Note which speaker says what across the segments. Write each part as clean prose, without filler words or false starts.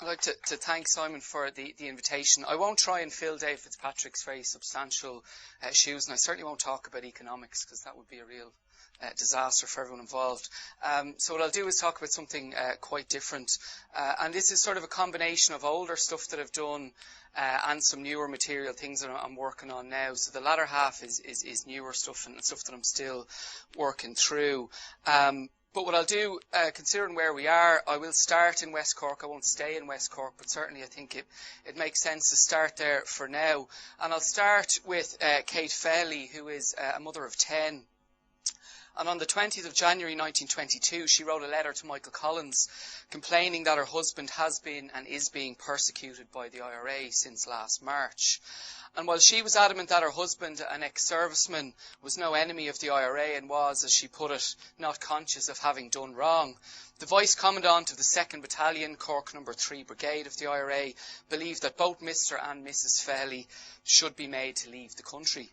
Speaker 1: I'd like to thank Simon for the invitation. I won't try and fill Dave Fitzpatrick's very substantial shoes, and I certainly won't talk about economics, because that would be a real disaster for everyone involved. So what I'll do is talk about something quite different. And this is sort of a combination of older stuff that I've done and some newer material, things that I'm working on now. So the latter half is newer stuff and stuff that I'm still working through. But what I'll do, considering where we are, I will start in West Cork. I won't stay in West Cork, but certainly I think it makes sense to start there for now. And I'll start with Kate Felley, who is a mother of 10. And on the 20th of January 1922, she wrote a letter to Michael Collins complaining that her husband has been and is being persecuted by the IRA since last March. And while she was adamant that her husband, an ex-serviceman, was no enemy of the IRA and was, as she put it, not conscious of having done wrong, the Vice Commandant of the 2nd Battalion, Cork No. 3 Brigade of the IRA, believed that both Mr. and Mrs. Felley should be made to leave the country.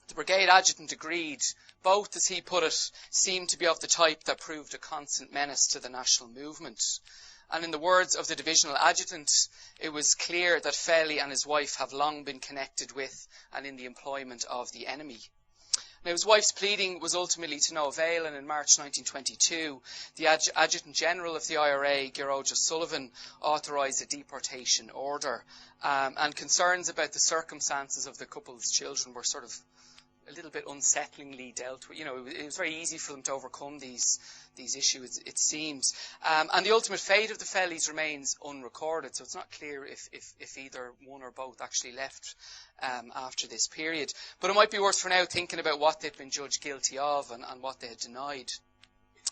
Speaker 1: The brigade adjutant agreed. Both, as he put it, seemed to be of the type that proved a constant menace to the national movement. And in the words of the divisional adjutant, it was clear that Felley and his wife have long been connected with and in the employment of the enemy. Now, his wife's pleading was ultimately to no avail, and in March 1922, the Adjutant General of the IRA, George Sullivan, authorised a deportation order. And concerns about the circumstances of the couple's children were sort of a little bit unsettlingly dealt with. You know, it was very easy for them to overcome these issues, it seems. And the ultimate fate of the Felleys remains unrecorded, so it's not clear if either one or both actually left after this period. But it might be worth for now thinking about what they'd been judged guilty of and what they had denied.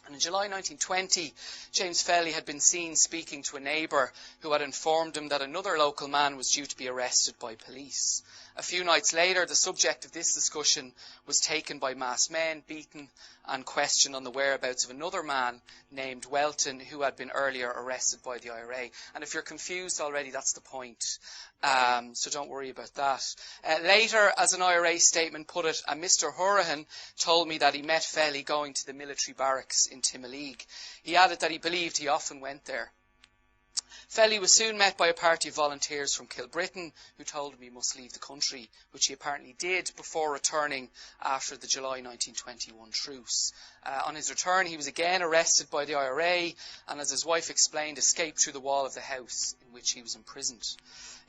Speaker 1: And in July 1920, James Felley had been seen speaking to a neighbour who had informed him that another local man was due to be arrested by police. A few nights later, the subject of this discussion was taken by masked men, beaten and questioned on the whereabouts of another man named Welton, who had been earlier arrested by the IRA. And if you're confused already, that's the point. So don't worry about that. Later, as an IRA statement put it, a Mr. Horahan told me that he met Felley going to the military barracks in Timoleague. He added that he believed he often went there. Felley was soon met by a party of volunteers from Kilbrittain who told him he must leave the country, which he apparently did before returning after the July 1921 truce. On his return, he was again arrested by the IRA and, as his wife explained, escaped through the wall of the house in which he was imprisoned.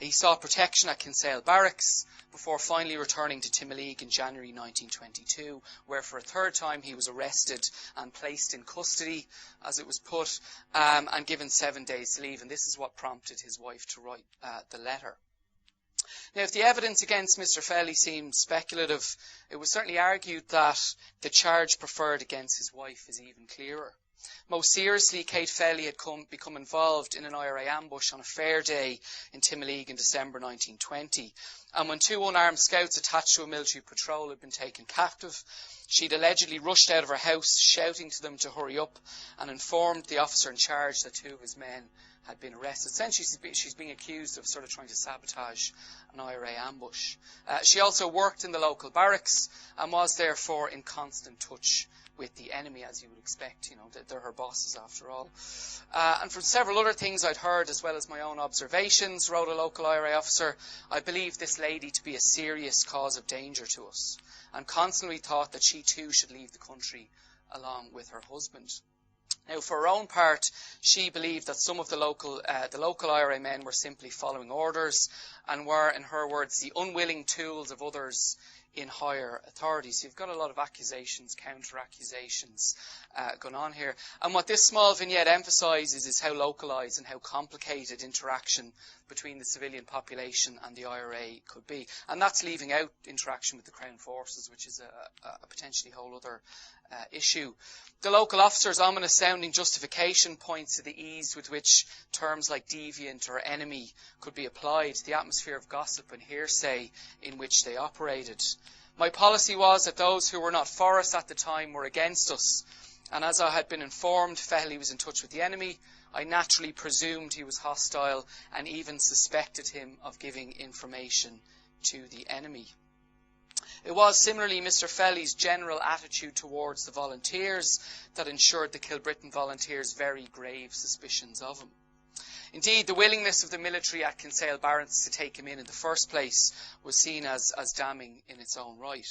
Speaker 1: He sought protection at Kinsale Barracks before finally returning to Timoleague in January 1922, where for a third time he was arrested and placed in custody, as it was put, and given 7 days to leave. And this is what prompted his wife to write the letter. Now, if the evidence against Mr. Felley seems speculative, it was certainly argued that the charge preferred against his wife is even clearer. Most seriously, Kate Felley had become involved in an IRA ambush on a fair day in Timoleague in December 1920. And when two unarmed scouts attached to a military patrol had been taken captive, she'd allegedly rushed out of her house, shouting to them to hurry up, and informed the officer in charge that two of his men had been arrested. Essentially, she's being accused of sort of trying to sabotage an IRA ambush. She also worked in the local barracks and was therefore in constant touch with the enemy, as you would expect. You know, they're her bosses after all. And from several other things I'd heard, as well as my own observations, wrote a local IRA officer, I believe this lady to be a serious cause of danger to us, and constantly thought that she too should leave the country along with her husband. Now, for her own part, she believed that some of the local IRA men were simply following orders and were, in her words, the unwilling tools of others in higher authorities. You've got a lot of accusations, counter-accusations going on here. And what this small vignette emphasises is how localised and how complicated interaction between the civilian population and the IRA could be. And that's leaving out interaction with the Crown Forces, which is a potentially whole other issue. The local officer's ominous-sounding justification points to the ease with which terms like deviant or enemy could be applied, the atmosphere of gossip and hearsay in which they operated. My policy was that those who were not for us at the time were against us, and as I had been informed Felley was in touch with the enemy, I naturally presumed he was hostile and even suspected him of giving information to the enemy. It was similarly Mr. Felley's general attitude towards the volunteers that ensured the Kilbrittain volunteers very grave suspicions of him. Indeed, the willingness of the military at Kinsale Barracks to take him in the first place was seen as damning in its own right.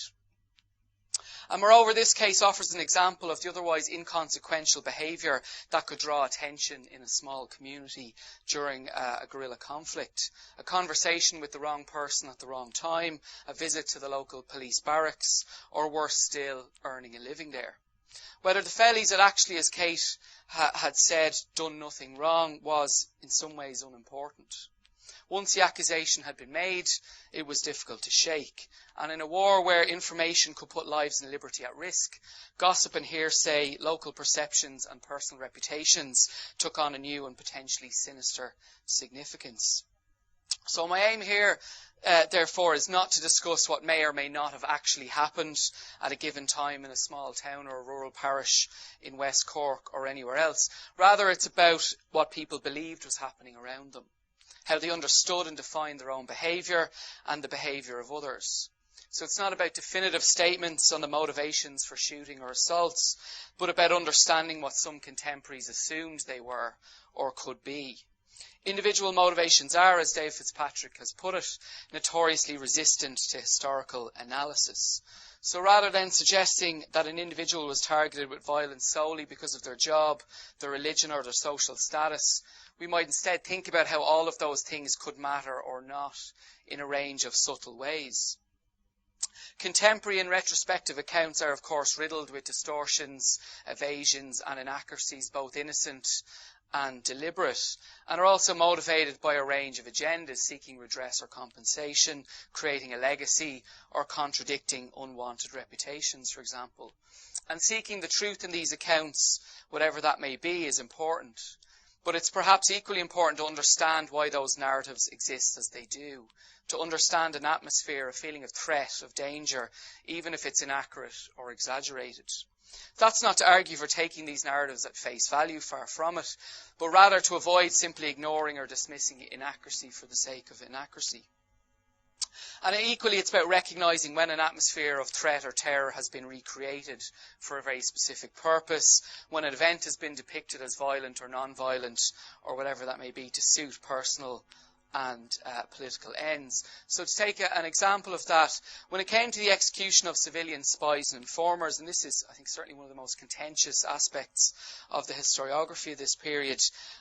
Speaker 1: And moreover, this case offers an example of the otherwise inconsequential behaviour that could draw attention in a small community during a guerrilla conflict. A conversation with the wrong person at the wrong time, a visit to the local police barracks, or worse still, earning a living there. Whether the fellies had actually, as Kate had said, done nothing wrong was in some ways unimportant. Once the accusation had been made, it was difficult to shake. And in a war where information could put lives and liberty at risk, gossip and hearsay, local perceptions and personal reputations took on a new and potentially sinister significance. So my aim here, therefore, is not to discuss what may or may not have actually happened at a given time in a small town or a rural parish in West Cork or anywhere else. Rather, it's about what people believed was happening around them, how they understood and defined their own behaviour and the behaviour of others. So it's not about definitive statements on the motivations for shooting or assaults, but about understanding what some contemporaries assumed they were or could be. Individual motivations are, as Dave Fitzpatrick has put it, notoriously resistant to historical analysis. So rather than suggesting that an individual was targeted with violence solely because of their job, their religion or their social status, we might instead think about how all of those things could matter or not in a range of subtle ways. Contemporary and retrospective accounts are of course riddled with distortions, evasions and inaccuracies, both innocent and deliberate, and are also motivated by a range of agendas seeking redress or compensation, creating a legacy, or contradicting unwanted reputations, for example. And seeking the truth in these accounts, whatever that may be, is important. But it's perhaps equally important to understand why those narratives exist as they do, to understand an atmosphere, a feeling of threat, of danger, even if it's inaccurate or exaggerated. That's not to argue for taking these narratives at face value, far from it, but rather to avoid simply ignoring or dismissing inaccuracy for the sake of inaccuracy. And equally, it's about recognising when an atmosphere of threat or terror has been recreated for a very specific purpose, when an event has been depicted as violent or non-violent, or whatever that may be, to suit personal and political ends. So to take an example of that, when it came to the execution of civilian spies and informers, and this is, I think, certainly one of the most contentious aspects of the historiography of this period,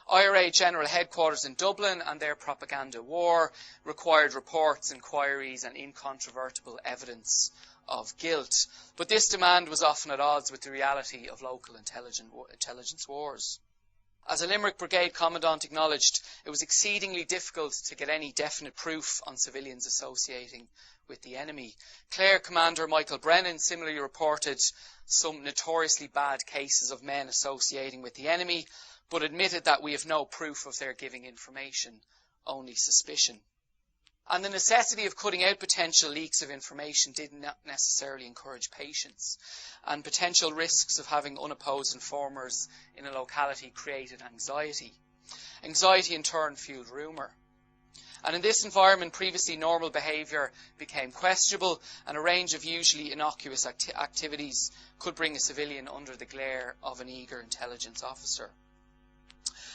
Speaker 1: IRA General Headquarters in Dublin and their propaganda war required reports, inquiries and incontrovertible evidence of guilt. But this demand was often at odds with the reality of local intelligence wars. As a Limerick Brigade Commandant acknowledged, it was exceedingly difficult to get any definite proof on civilians associating with the enemy. Clare Commander Michael Brennan similarly reported some notoriously bad cases of men associating with the enemy, but admitted that we have no proof of their giving information, only suspicion. And the necessity of cutting out potential leaks of information did not necessarily encourage patience, and potential risks of having unopposed informers in a locality created anxiety. Anxiety in turn fueled rumour. And in this environment, previously normal behaviour became questionable, and a range of usually innocuous activities could bring a civilian under the glare of an eager intelligence officer.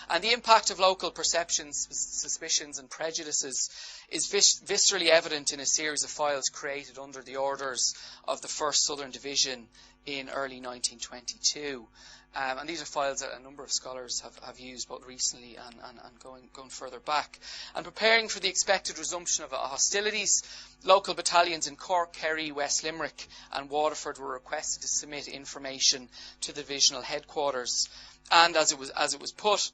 Speaker 1: And the impact of local perceptions, suspicions and prejudices is viscerally evident in a series of files created under the orders of the 1st Southern Division in early 1922. And these are files that a number of scholars have used both recently and going further back. And preparing for the expected resumption of hostilities, local battalions in Cork, Kerry, West Limerick and Waterford were requested to submit information to the divisional headquarters. And as it was put,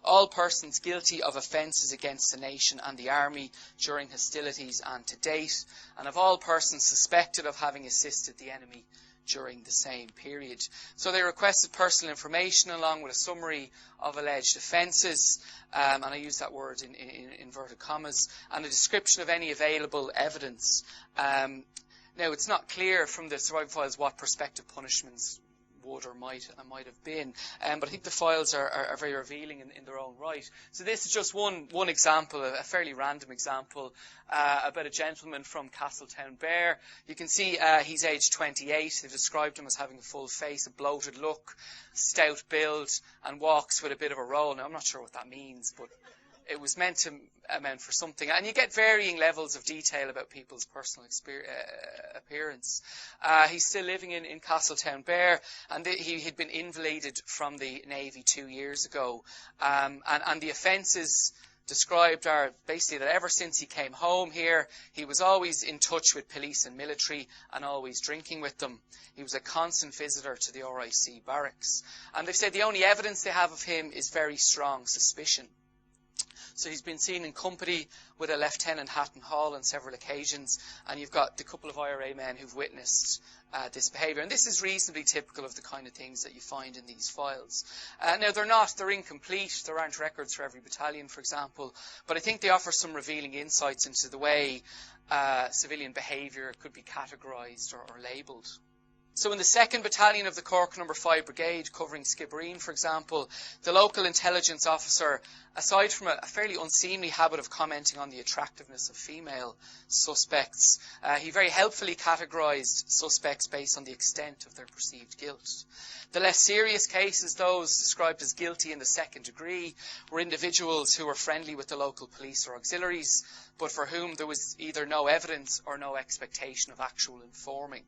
Speaker 1: all persons guilty of offences against the nation and the army during hostilities and to date, and of all persons suspected of having assisted the enemy during the same period. So they requested personal information along with a summary of alleged offences, and I use that word in inverted commas, and a description of any available evidence. Now, it's not clear from the surviving files what prospective punishments would or might have been. But I think the files are very revealing in their own right. So this is just one example, a fairly random example, about a gentleman from Castletownbere. You can see he's aged 28. They've described him as having a full face, a bloated look, stout build, and walks with a bit of a roll. Now, I'm not sure what that means, but it was meant to amount for something. And you get varying levels of detail about people's personal appearance. He's still living in Castletownbere, and he'd been invalided from the Navy 2 years ago. And the offences described are basically that ever since he came home here, he was always in touch with police and military and always drinking with them. He was a constant visitor to the RIC barracks. And they've said the only evidence they have of him is very strong suspicion. So he's been seen in company with a Lieutenant Hatton Hall on several occasions, and you've got the couple of IRA men who've witnessed this behaviour. And this is reasonably typical of the kind of things that you find in these files. Now, they're incomplete. There aren't records for every battalion, for example, but I think they offer some revealing insights into the way civilian behaviour could be categorised or labelled. So in the 2nd Battalion of the Cork No. 5 Brigade, covering Skibbereen, for example, the local intelligence officer, aside from a fairly unseemly habit of commenting on the attractiveness of female suspects, he very helpfully categorised suspects based on the extent of their perceived guilt. The less serious cases, those described as guilty in the 2nd degree, were individuals who were friendly with the local police or auxiliaries, but for whom there was either no evidence or no expectation of actual informing.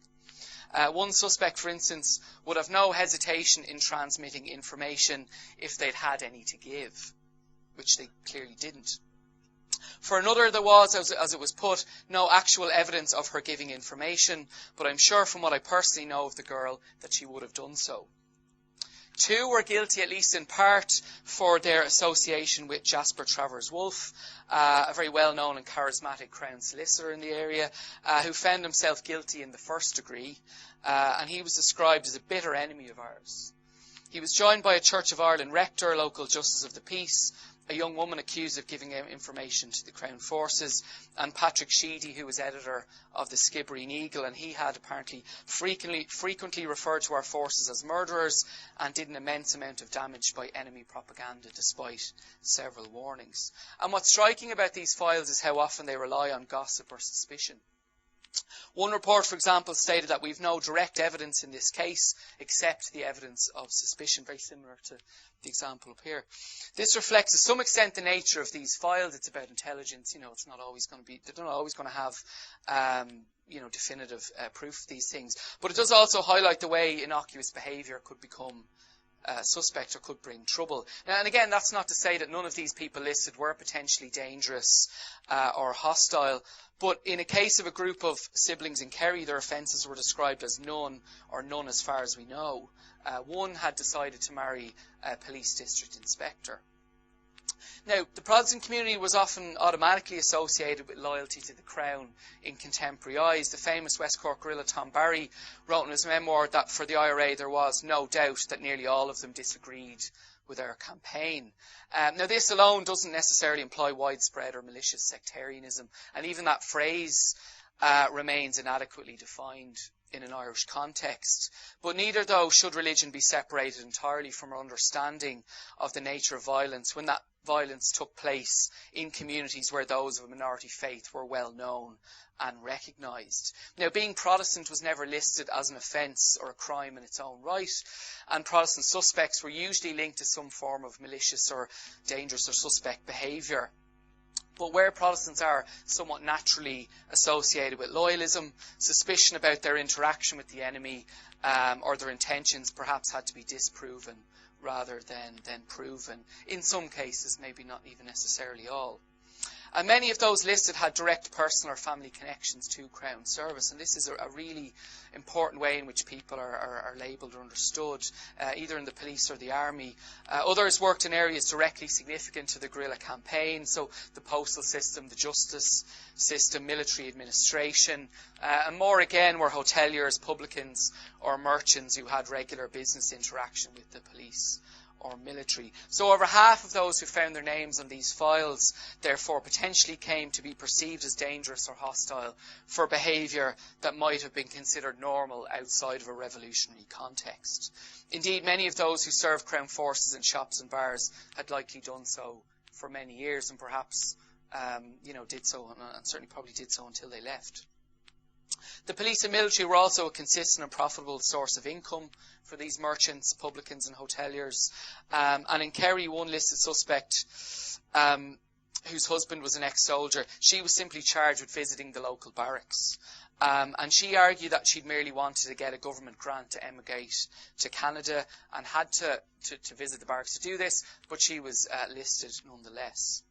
Speaker 1: One suspect, for instance, would have no hesitation in transmitting information if they'd had any to give, which they clearly didn't. For another, there was, as it was put, no actual evidence of her giving information, but I'm sure from what I personally know of the girl that she would have done so. 2 were guilty, at least in part, for their association with Jasper Travers Wolfe, a very well-known and charismatic Crown solicitor in the area, who found himself guilty in the 1st degree, and he was described as a bitter enemy of ours. He was joined by a Church of Ireland rector, local Justice of the Peace, a young woman accused of giving out information to the Crown Forces, and Patrick Sheedy, who was editor of the Skibbereen Eagle, and he had apparently frequently referred to our forces as murderers and did an immense amount of damage by enemy propaganda despite several warnings. And what's striking about these files is how often they rely on gossip or suspicion. One report, for example, stated that we've no direct evidence in this case except the evidence of suspicion, very similar to the example up here. This reflects to some extent the nature of these files. It's about intelligence. It's not always going to be, they're not always going to have, definitive proof of these things. But it does also highlight the way innocuous behaviour could become suspect or could bring trouble. Now, and again, that's not to say that none of these people listed were potentially dangerous or hostile, but in a case of a group of siblings in Kerry, their offences were described as none, or none as far as we know. One had decided to marry a police district inspector. Now, the Protestant community was often automatically associated with loyalty to the Crown in contemporary eyes. The famous West Cork guerrilla Tom Barry wrote in his memoir that for the IRA there was no doubt that nearly all of them disagreed with our campaign. Now, this alone doesn't necessarily imply widespread or malicious sectarianism, and even that phrase remains inadequately defined in an Irish context. But neither, though, should religion be separated entirely from our understanding of the nature of violence when that violence took place in communities where those of a minority faith were well known and recognised. Now, being Protestant was never listed as an offence or a crime in its own right, and Protestant suspects were usually linked to some form of malicious or dangerous or suspect behaviour. But where Protestants are somewhat naturally associated with loyalism, suspicion about their interaction with the enemy or their intentions perhaps had to be disproven rather than proven. In some cases, maybe not even necessarily all. And many of those listed had direct personal or family connections to Crown service, and this is a really important way in which people are labelled or understood, either in the police or the army. Others worked in areas directly significant to the guerrilla campaign, so the postal system, the justice system, military administration, and more again were hoteliers, publicans or merchants who had regular business interaction with the police or military. So over half of those who found their names on these files, therefore, potentially came to be perceived as dangerous or hostile for behaviour that might have been considered normal outside of a revolutionary context. Indeed, many of those who served Crown forces in shops and bars had likely done so for many years, and perhaps did so, and certainly probably did so until they left. The police and military were also a consistent and profitable source of income for these merchants, publicans and hoteliers. And in Kerry, one listed suspect whose husband was an ex-soldier, she was simply charged with visiting the local barracks. And she argued that she'd merely wanted to get a government grant to emigrate to Canada and had to visit the barracks to do this, but she was listed nonetheless.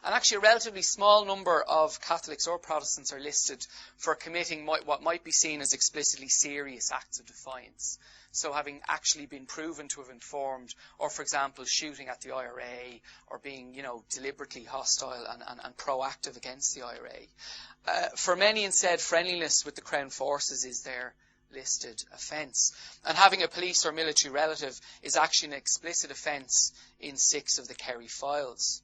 Speaker 1: And actually a relatively small number of Catholics or Protestants are listed for committing what might be seen as explicitly serious acts of defiance. So having actually been proven to have informed, or for example shooting at the IRA, or being deliberately hostile and proactive against the IRA. For many instead, friendliness with the Crown forces is their listed offence. And having a police or military relative is actually an explicit offence in 6 of the Kerry files.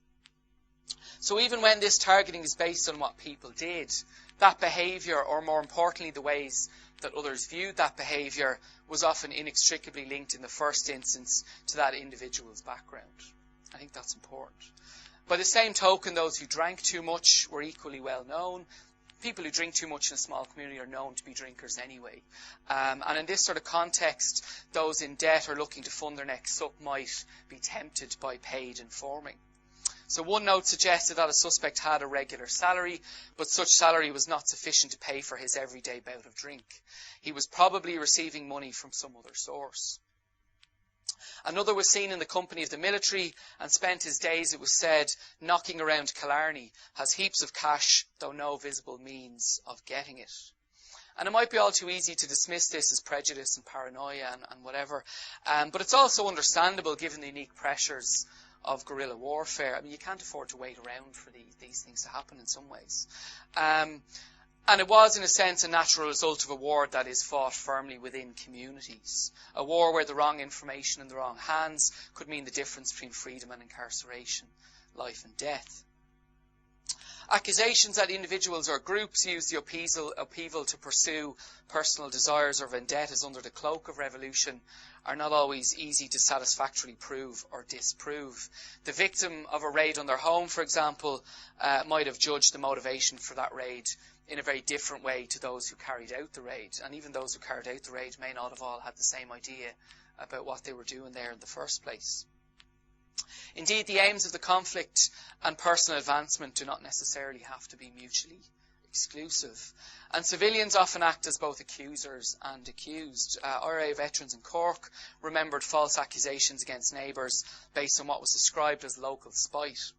Speaker 1: So even when this targeting is based on what people did, that behaviour, or more importantly the ways that others viewed that behaviour, was often inextricably linked in the first instance to that individual's background. I think that's important. By the same token, those who drank too much were equally well known. People who drink too much in a small community are known to be drinkers anyway. And in this sort of context, those in debt or looking to fund their next sup might be tempted by paid informing. So one note suggested that a suspect had a regular salary, but such salary was not sufficient to pay for his everyday bout of drink. He was probably receiving money from some other source. Another was seen in the company of the military and spent his days, it was said, knocking around Killarney, has heaps of cash, though no visible means of getting it. And it might be all too easy to dismiss this as prejudice and paranoia and whatever, but it's also understandable given the unique pressures of guerrilla warfare. I mean, you can't afford to wait around for these things to happen in some ways. And it was, in a sense, a natural result of a war that is fought firmly within communities. A war where the wrong information in the wrong hands could mean the difference between freedom and incarceration, life and death. Accusations that individuals or groups use the upheaval to pursue personal desires or vendettas under the cloak of revolution are not always easy to satisfactorily prove or disprove. The victim of a raid on their home, for example, might have judged the motivation for that raid in a very different way to those who carried out the raid. And even those who carried out the raid may not have all had the same idea about what they were doing there in the first place. Indeed, the aims of the conflict and personal advancement do not necessarily have to be mutually exclusive. And civilians often act as both accusers and accused. IRA veterans in Cork remembered false accusations against neighbours based on what was described as local spite.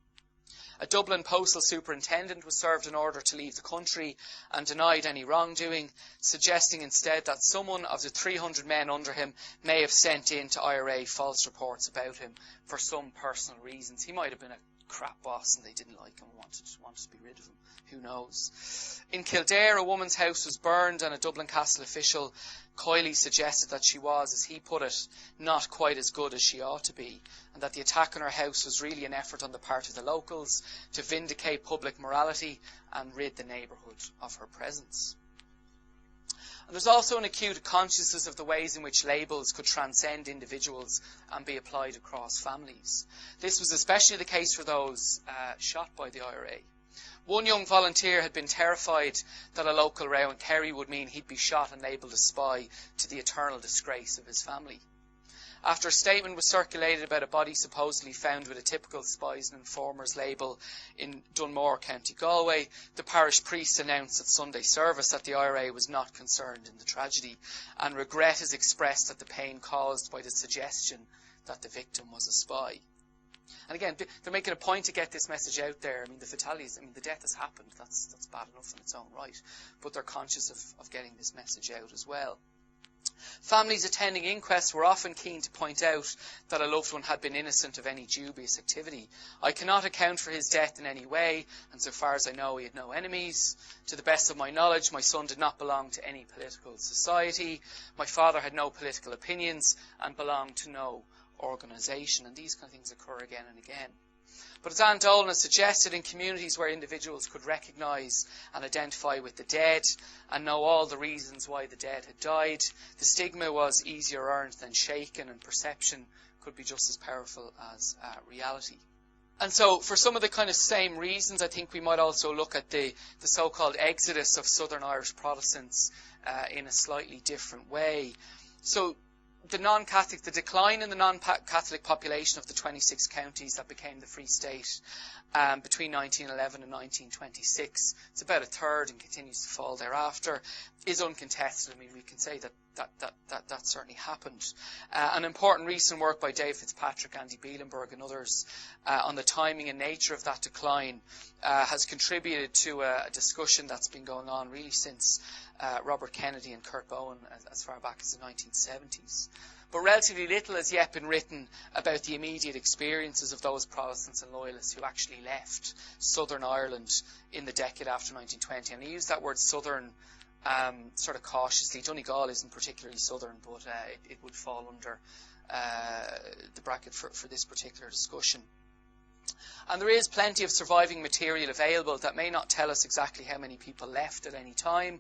Speaker 1: A Dublin postal superintendent was served an order to leave the country and denied any wrongdoing, suggesting instead that someone of the 300 men under him may have sent in to IRA false reports about him for some personal reasons. He might have been a crap boss and they didn't like him and wanted to be rid of him. Who knows? In Kildare, a woman's house was burned and a Dublin Castle official coyly suggested that she was, as he put it, not quite as good as she ought to be, and that the attack on her house was really an effort on the part of the locals to vindicate public morality and rid the neighbourhood of her presence. And there's also an acute consciousness of the ways in which labels could transcend individuals and be applied across families. This was especially the case for those shot by the IRA. One young volunteer had been terrified that a local row in Kerry would mean he'd be shot and labelled a spy, to the eternal disgrace of his family. After a statement was circulated about a body supposedly found with a typical spies and informers label in Dunmore, County Galway, the parish priest announced at Sunday service that the IRA was not concerned in the tragedy, and regret is expressed at the pain caused by the suggestion that the victim was a spy. And again, they're making a point to get this message out there. I mean, the fatalities, the death has happened. That's bad enough in its own right. But they're conscious of getting this message out as well. Families attending inquests were often keen to point out that a loved one had been innocent of any dubious activity. I cannot account for his death in any way, and so far as I know, he had no enemies. To the best of my knowledge, my son did not belong to any political society. My father had no political opinions and belonged to no organisation, and these kind of things occur again and again. But as Anne Dolan has suggested, in communities where individuals could recognise and identify with the dead and know all the reasons why the dead had died, the stigma was easier earned than shaken, and perception could be just as powerful as reality. And so, for some of the kind of same reasons, I think we might also look at the so-called exodus of Southern Irish Protestants in a slightly different way. So, the decline in the non-Catholic population of the 26 counties that became the Free State between 1911 and 1926, it's about a third and continues to fall thereafter, is uncontested. I mean, we can say that certainly happened. An important recent work by Dave Fitzpatrick, Andy Bielenberg and others on the timing and nature of that decline has contributed to a discussion that's been going on really since Robert Kennedy and Kurt Bowen as far back as the 1970s. But relatively little has yet been written about the immediate experiences of those Protestants and Loyalists who actually left Southern Ireland in the decade after 1920. And I use that word Southern sort of cautiously. Donegal isn't particularly Southern, but it would fall under the bracket for this particular discussion. And there is plenty of surviving material available that may not tell us exactly how many people left at any time,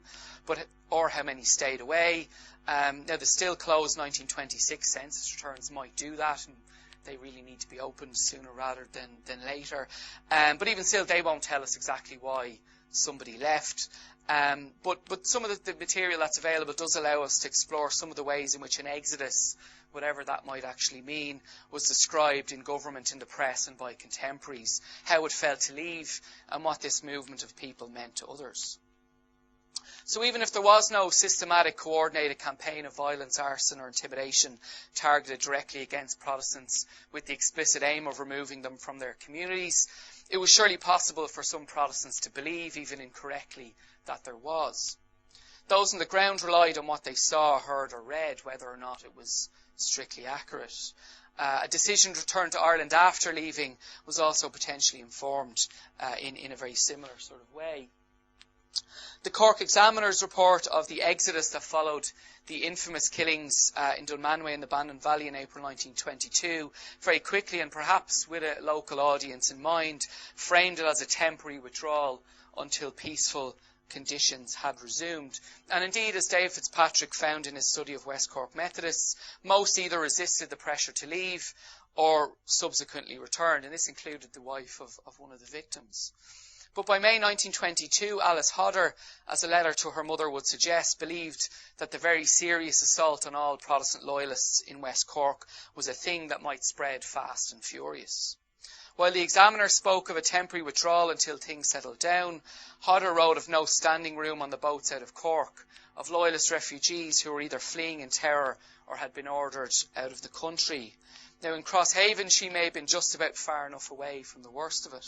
Speaker 1: or how many stayed away. Now, the still closed 1926 census returns might do that, and they really need to be opened sooner rather than later. But even still, they won't tell us exactly why somebody left. But some of the material that's available does allow us to explore some of the ways in which an exodus, whatever that might actually mean, was described in government, in the press and by contemporaries, how it felt to leave and what this movement of people meant to others. So even if there was no systematic, coordinated campaign of violence, arson or intimidation targeted directly against Protestants with the explicit aim of removing them from their communities, it was surely possible for some Protestants to believe, even incorrectly, that there was. Those on the ground relied on what they saw, heard or read, whether or not it was strictly accurate. A decision to return to Ireland after leaving was also potentially informed in a very similar sort of way. The Cork Examiner's report of the exodus that followed the infamous killings in Dunmanway and the Bannon Valley in April 1922 very quickly, and perhaps with a local audience in mind, framed it as a temporary withdrawal until peaceful conditions had resumed. And indeed, as Dave Fitzpatrick found in his study of West Cork Methodists, most either resisted the pressure to leave or subsequently returned, and this included the wife of one of the victims. But by May 1922, Alice Hodder, as a letter to her mother would suggest, believed that the very serious assault on all Protestant loyalists in West Cork was a thing that might spread fast and furious. While the Examiner spoke of a temporary withdrawal until things settled down, Hodder wrote of no standing room on the boats out of Cork, of loyalist refugees who were either fleeing in terror or had been ordered out of the country. Now, in Crosshaven, she may have been just about far enough away from the worst of it,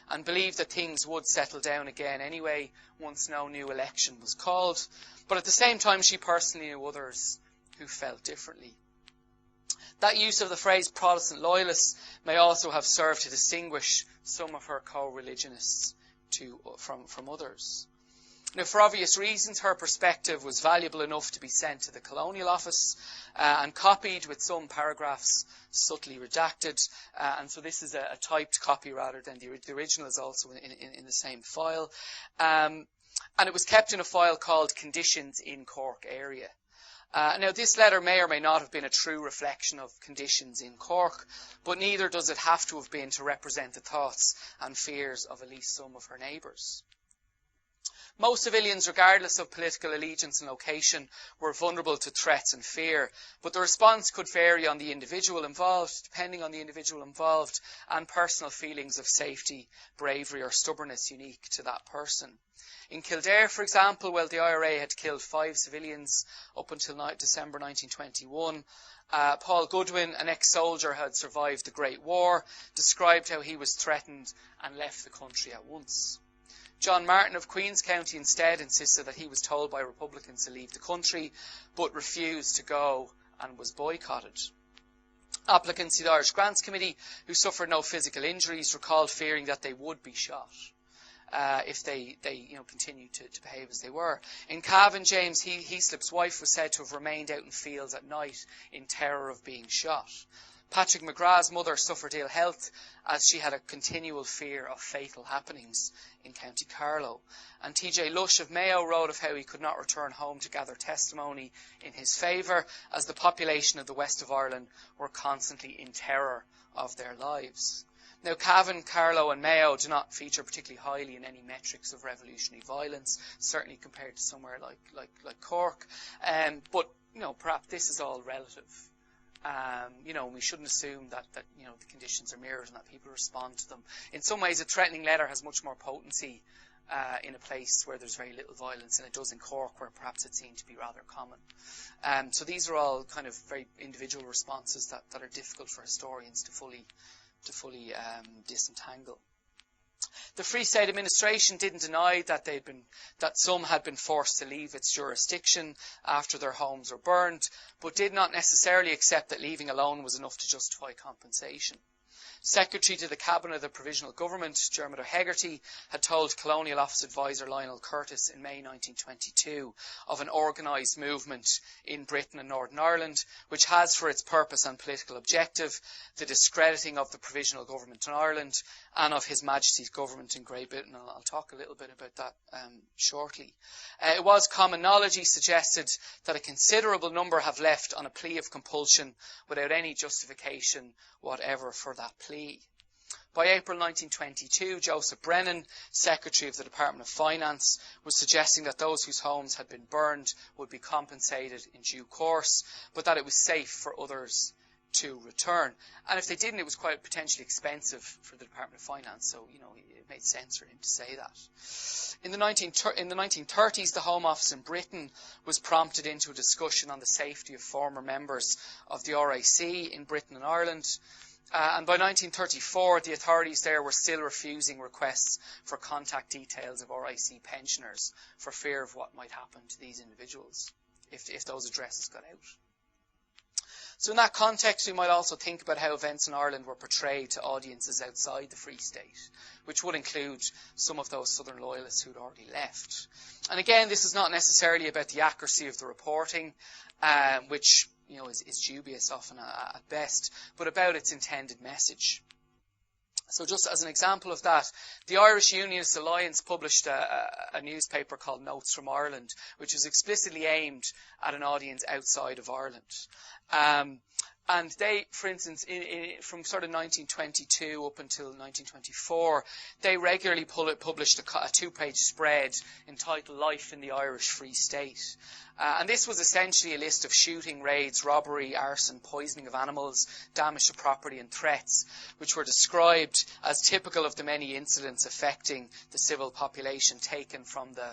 Speaker 1: and believed that things would settle down again anyway once no new election was called. But at the same time, she personally knew others who felt differently. That use of the phrase Protestant loyalists may also have served to distinguish some of her co-religionists from others. Now, for obvious reasons, her perspective was valuable enough to be sent to the Colonial Office and copied with some paragraphs subtly redacted. And so this is a typed copy rather than the original is also in the same file. And it was kept in a file called Conditions in Cork Area. Now, this letter may or may not have been a true reflection of conditions in Cork, but neither does it have to have been to represent the thoughts and fears of at least some of her neighbours. Most civilians, regardless of political allegiance and location, were vulnerable to threats and fear, but the response could vary on the individual involved, depending on the individual involved, and personal feelings of safety, bravery or stubbornness unique to that person. In Kildare, for example, while the IRA had killed 5 civilians up until December 1921, Paul Goodwin, an ex-soldier who had survived the Great War, described how he was threatened and left the country at once. John Martin of Queen's County instead insisted that he was told by Republicans to leave the country, but refused to go and was boycotted. Applicants to the Irish Grants Committee, who suffered no physical injuries, recalled fearing that they would be shot if they continued to behave as they were. In Cavan, James Heaslip's wife was said to have remained out in fields at night in terror of being shot. Patrick McGrath's mother suffered ill health as she had a continual fear of fatal happenings in County Carlow. And T.J. Lush of Mayo wrote of how he could not return home to gather testimony in his favour, as the population of the west of Ireland were constantly in terror of their lives. Now, Cavan, Carlow and Mayo do not feature particularly highly in any metrics of revolutionary violence, certainly compared to somewhere like Cork. But, perhaps this is all relative. We shouldn't assume that the conditions are mirrored and that people respond to them. In some ways, a threatening letter has much more potency in a place where there's very little violence than it does in Cork, where perhaps it seemed to be rather common. So these are all kind of very individual responses that are difficult for historians to fully disentangle. The Free State administration didn't deny that some had been forced to leave its jurisdiction after their homes were burned, but did not necessarily accept that leaving alone was enough to justify compensation. Secretary to the Cabinet of the Provisional Government, Dermot O'Hegarty, had told Colonial Office Advisor Lionel Curtis in May 1922 of an organised movement in Britain and Northern Ireland, which has for its purpose and political objective the discrediting of the Provisional Government in Ireland and of His Majesty's Government in Great Britain. And I'll talk a little bit about that shortly. It was common knowledge, he suggested, that a considerable number have left on a plea of compulsion without any justification whatever for that plea. By April 1922, Joseph Brennan, Secretary of the Department of Finance, was suggesting that those whose homes had been burned would be compensated in due course, but that it was safe for others to return. And if they didn't, it was quite potentially expensive for the Department of Finance, so it made sense for him to say that. In the 1930s, the Home Office in Britain was prompted into a discussion on the safety of former members of the RIC in Britain and Ireland. And by 1934, the authorities there were still refusing requests for contact details of RIC pensioners for fear of what might happen to these individuals if those addresses got out. So in that context, we might also think about how events in Ireland were portrayed to audiences outside the Free State, which would include some of those Southern Loyalists who'd already left. And again, this is not necessarily about the accuracy of the reporting, which is dubious often at best, but about its intended message. So just as an example of that, the Irish Unionist Alliance published a newspaper called Notes from Ireland, which was explicitly aimed at an audience outside of Ireland. And they, for instance, from sort of 1922 up until 1924, they regularly published a two-page spread entitled Life in the Irish Free State. And this was essentially a list of shooting, raids, robbery, arson, poisoning of animals, damage to property and threats, which were described as typical of the many incidents affecting the civil population taken from the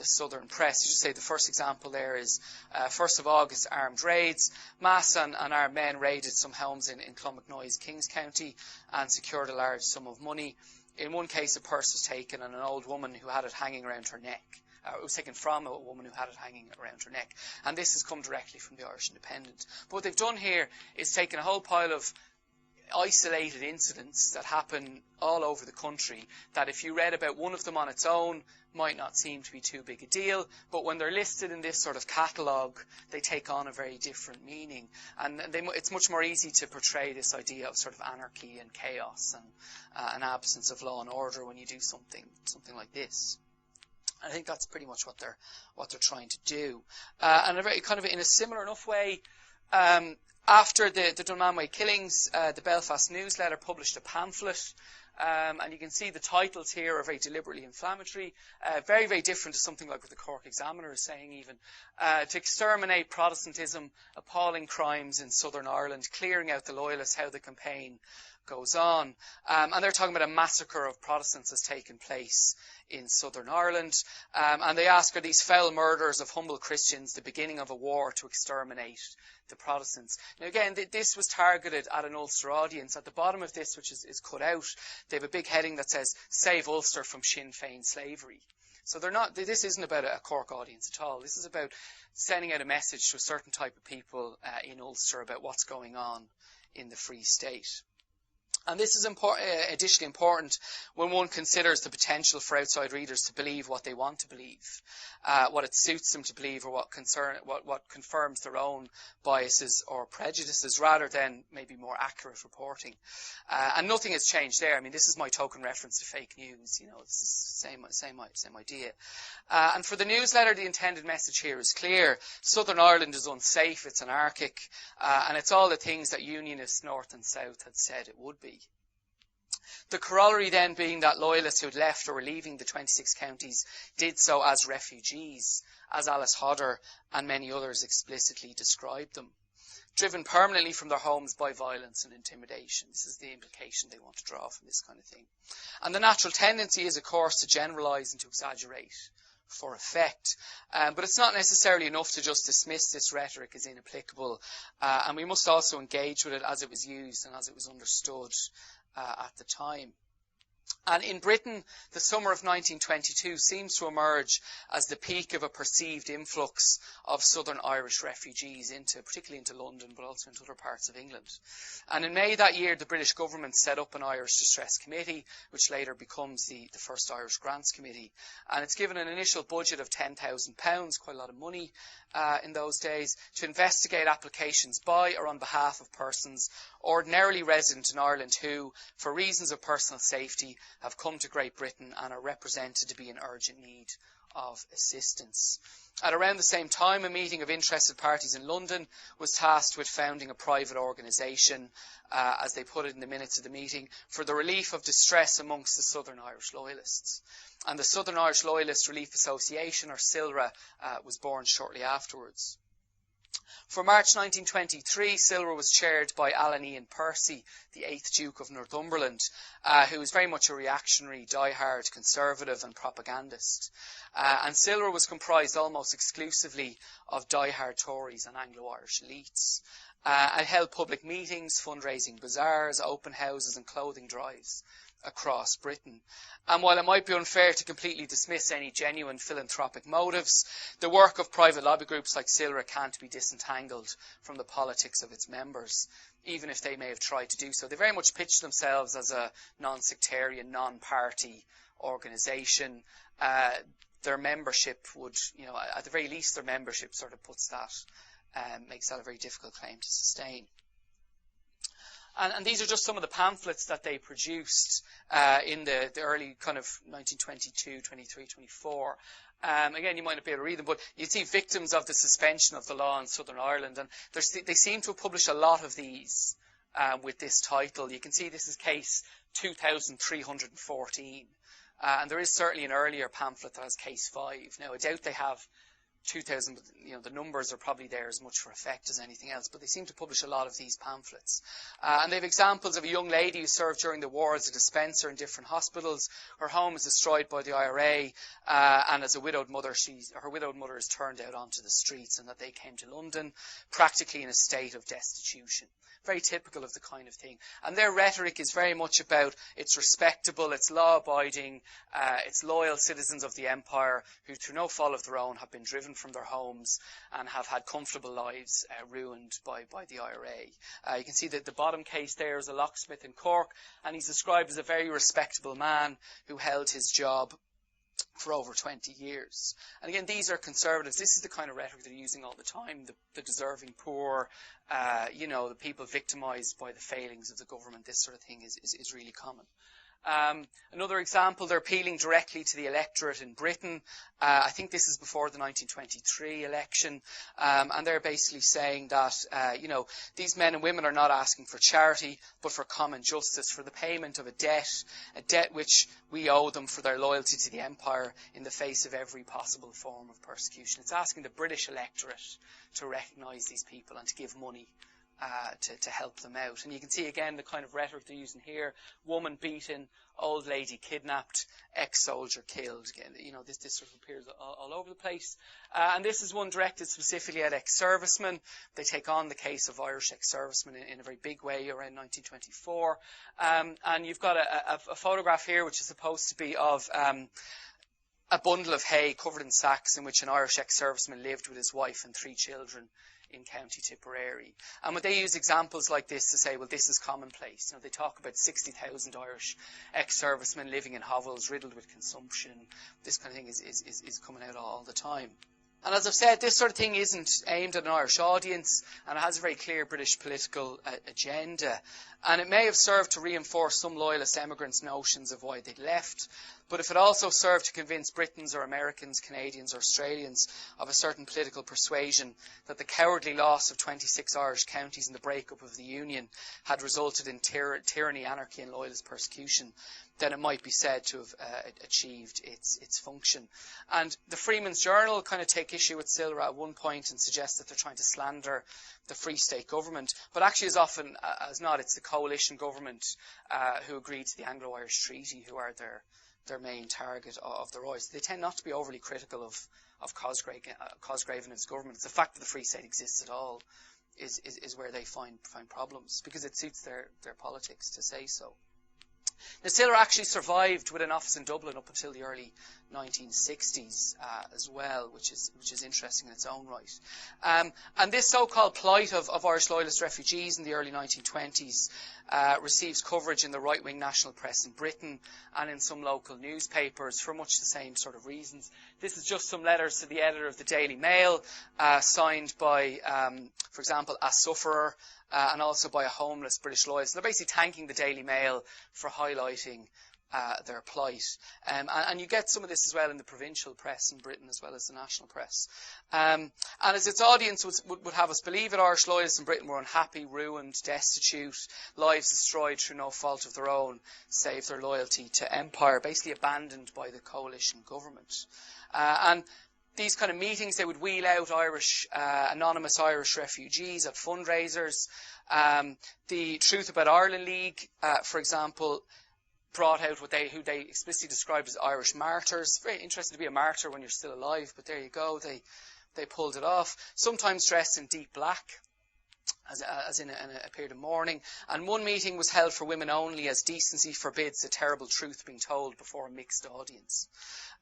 Speaker 1: southern press. You just say the first example there is 1st of August, armed raids. Mass and armed men raided some homes in Clonmacnoise, Kings County, and secured a large sum of money. In one case, a purse was taken and an old woman who had it hanging around her neck. It was taken from a woman who had it hanging around her neck. And this has come directly from the Irish Independent. But what they've done here is taken a whole pile of isolated incidents that happen all over the country, that if you read about one of them on its own, might not seem to be too big a deal, but when they're listed in this sort of catalogue, they take on a very different meaning. And it's much more easy to portray this idea of sort of anarchy and chaos and an absence of law and order when you do something like this. I think that's pretty much what they're trying to do. And a very kind of in a similar enough way, after the Dunmanway killings, the Belfast Newsletter published a pamphlet. And you can see the titles here are very deliberately inflammatory, very, very different to something like what the Cork Examiner is saying even. To exterminate Protestantism, appalling crimes in Southern Ireland, clearing out the Loyalists, how the campaign goes on. And they're talking about a massacre of Protestants has taken place in Southern Ireland. And they ask, are these foul murders of humble Christians the beginning of a war to exterminate the Protestants? Now again, this was targeted at an Ulster audience. At the bottom of this, which is cut out, they have a big heading that says, Save Ulster from Sinn Féin Slavery. So this isn't about a Cork audience at all. This is about sending out a message to a certain type of people in Ulster about what's going on in the Free State. And this is additionally important when one considers the potential for outside readers to believe what they want to believe, what it suits them to believe, or what confirms their own biases or prejudices, rather than maybe more accurate reporting. And nothing has changed there. I mean, this is my token reference to fake news. You know, it's the same idea. And for the newsletter, the intended message here is clear. Southern Ireland is unsafe, it's anarchic, and it's all the things that Unionists North and South had said it would be. The corollary then being that loyalists who had left or were leaving the 26 counties did so as refugees, as Alice Hodder and many others explicitly described them, driven permanently from their homes by violence and intimidation. This is the implication they want to draw from this kind of thing. And the natural tendency is, of course, to generalise and to exaggerate for effect. But it's not necessarily enough to just dismiss this rhetoric as inapplicable, and we must also engage with it as it was used and as it was understood at the time. And in Britain, the summer of 1922 seems to emerge as the peak of a perceived influx of Southern Irish refugees, particularly into London, but also into other parts of England. And in May that year, the British government set up an Irish Distress Committee, which later becomes the First Irish Grants Committee. And it's given an initial budget of £10,000, quite a lot of money in those days, to investigate applications by or on behalf of persons ordinarily resident in Ireland who, for reasons of personal safety, have come to Great Britain and are represented to be in urgent need of assistance. At around the same time, a meeting of interested parties in London was tasked with founding a private organisation, as they put it in the minutes of the meeting, for the relief of distress amongst the Southern Irish Loyalists. And the Southern Irish Loyalist Relief Association, or SILRA, was born shortly afterwards. For March 1923, SILRA was chaired by Alan Ian Percy, the 8th Duke of Northumberland, who was very much a reactionary, die-hard conservative and propagandist. And SILRA was comprised almost exclusively of die-hard Tories and Anglo-Irish elites. It held public meetings, fundraising bazaars, open houses and clothing drives across Britain. And while it might be unfair to completely dismiss any genuine philanthropic motives, the work of private lobby groups like SILRA can't be disentangled from the politics of its members, even if they may have tried to do so. They very much pitch themselves as a non-sectarian, non-party organisation. Their membership would, at the very least, their membership sort of puts that, makes that a very difficult claim to sustain. And these are just some of the pamphlets that they produced in the early kind of 1922, 23, 24. Again, you might not be able to read them, but you see victims of the suspension of the law in Southern Ireland. And they seem to have published a lot of these with this title. You can see this is case 2314. And there is certainly an earlier pamphlet that has case 5. Now, I doubt they have 2000, the numbers are probably there as much for effect as anything else, but they seem to publish a lot of these pamphlets. And they have examples of a young lady who served during the war as a dispenser in different hospitals. Her home is destroyed by the IRA, and as a widowed mother, her widowed mother is turned out onto the streets, and that they came to London practically in a state of destitution. Very typical of the kind of thing. And their rhetoric is very much about it's respectable, it's law-abiding, it's loyal citizens of the empire who, through no fault of their own, have been driven from their homes and have had comfortable lives ruined by the IRA. You can see that the bottom case there is a locksmith in Cork, and he's described as a very respectable man who held his job for over 20 years. And again, these are conservatives. This is the kind of rhetoric they're using all the time. The deserving poor, the people victimised by the failings of the government. This sort of thing is really common. Another example, they're appealing directly to the electorate in Britain. I think this is before the 1923 election. And they're basically saying that, these men and women are not asking for charity, but for common justice, for the payment of a debt which we owe them for their loyalty to the empire in the face of every possible form of persecution. It's asking the British electorate to recognise these people and to give money to help them out. And you can see again the kind of rhetoric they're using here: woman beaten, old lady kidnapped, ex-soldier killed. Again, this sort of appears all over the place. And this is one directed specifically at ex-servicemen. They take on the case of Irish ex-servicemen in a very big way around 1924. And you've got a photograph here which is supposed to be of a bundle of hay covered in sacks in which an Irish ex-serviceman lived with his wife and 3 children in County Tipperary. And when they use examples like this to say, well, this is commonplace, they talk about 60,000 Irish ex-servicemen living in hovels riddled with consumption. This kind of thing is coming out all the time. And as I've said, this sort of thing isn't aimed at an Irish audience, and it has a very clear British political agenda. And it may have served to reinforce some loyalist emigrants' notions of why they'd left, but if it also served to convince Britons or Americans, Canadians or Australians of a certain political persuasion that the cowardly loss of 26 Irish counties in the breakup of the Union had resulted in tyranny, anarchy and loyalist persecution, then it might be said to have achieved its function. And the Freeman's Journal kind of take issue with Silra at one point and suggest that they're trying to slander the Free State government. But actually, as often as not, it's the coalition government who agreed to the Anglo-Irish Treaty who are their main target of the royals. They tend not to be overly critical of Cosgrave and his government. It's the fact that the Free State exists at all is where they find problems, because it suits their politics to say so. Now, Silra actually survived with an office in Dublin up until the early 1960s as well, which is interesting in its own right. And this so-called plight of Irish loyalist refugees in the early 1920s receives coverage in the right-wing national press in Britain and in some local newspapers for much the same sort of reasons. This is just some letters to the editor of the Daily Mail, signed by, for example, a sufferer, and also by a homeless British loyalist. They're basically thanking the Daily Mail for highlighting their plight. And you get some of this as well in the provincial press in Britain as well as the national press. And as its audience would have us believe it, Irish loyalists in Britain were unhappy, ruined, destitute, lives destroyed through no fault of their own, save their loyalty to empire, basically abandoned by the coalition government. And these kind of meetings, they would wheel out anonymous Irish refugees at fundraisers. The Truth About Ireland League, for example, brought out who they explicitly described as Irish martyrs. Very interesting to be a martyr when you're still alive, but there you go. They pulled it off. Sometimes dressed in deep black, as in a period of mourning. And one meeting was held for women only, as decency forbids the terrible truth being told before a mixed audience.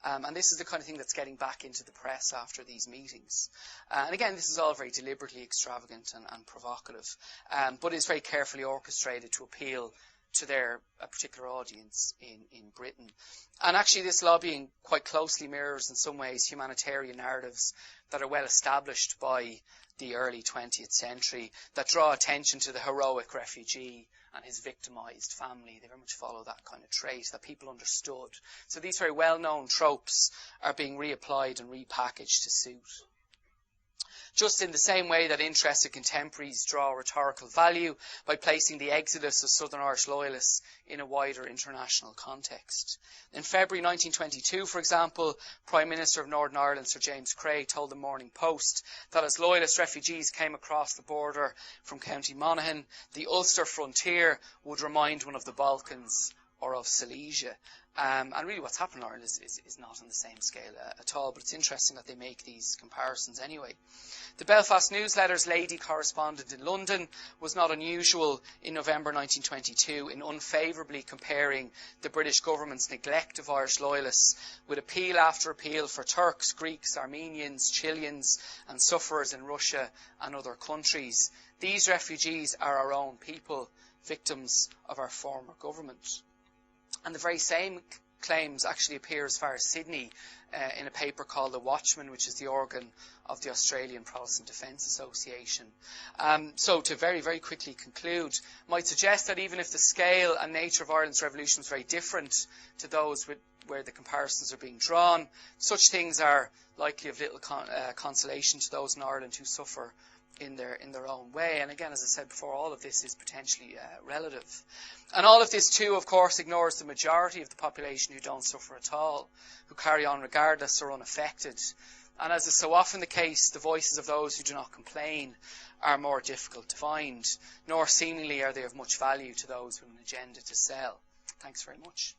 Speaker 1: And this is the kind of thing that's getting back into the press after these meetings. And again, this is all very deliberately extravagant and provocative, but is very carefully orchestrated to appeal to a particular audience in Britain. And actually, this lobbying quite closely mirrors in some ways humanitarian narratives that are well established by the early 20th century, that draw attention to the heroic refugee and his victimised family. They very much follow that kind of trait that people understood. So these very well-known tropes are being reapplied and repackaged to suit. Just in the same way that interested contemporaries draw rhetorical value by placing the exodus of Southern Irish loyalists in a wider international context. In February 1922, for example, Prime Minister of Northern Ireland, Sir James Cray, told the Morning Post that as loyalist refugees came across the border from County Monaghan, the Ulster frontier would remind one of the Balkans or of Silesia. And really what's happened in Ireland is not on the same scale at all, but it's interesting that they make these comparisons anyway. The Belfast Newsletter's lady correspondent in London was not unusual in November 1922 in unfavourably comparing the British government's neglect of Irish loyalists with appeal after appeal for Turks, Greeks, Armenians, Chileans and sufferers in Russia and other countries. These refugees are our own people, victims of our former government. And the very same claims actually appear as far as Sydney in a paper called The Watchman, which is the organ of the Australian Protestant Defence Association. So to very, very quickly conclude, might suggest that even if the scale and nature of Ireland's revolution was very different to those where the comparisons are being drawn, such things are likely of little consolation to those in Ireland who suffer in their own way. And again, as I said before, all of this is potentially relative. And all of this too, of course, ignores the majority of the population who don't suffer at all, who carry on regardless or unaffected. And as is so often the case, the voices of those who do not complain are more difficult to find, nor seemingly are they of much value to those with an agenda to sell. Thanks very much.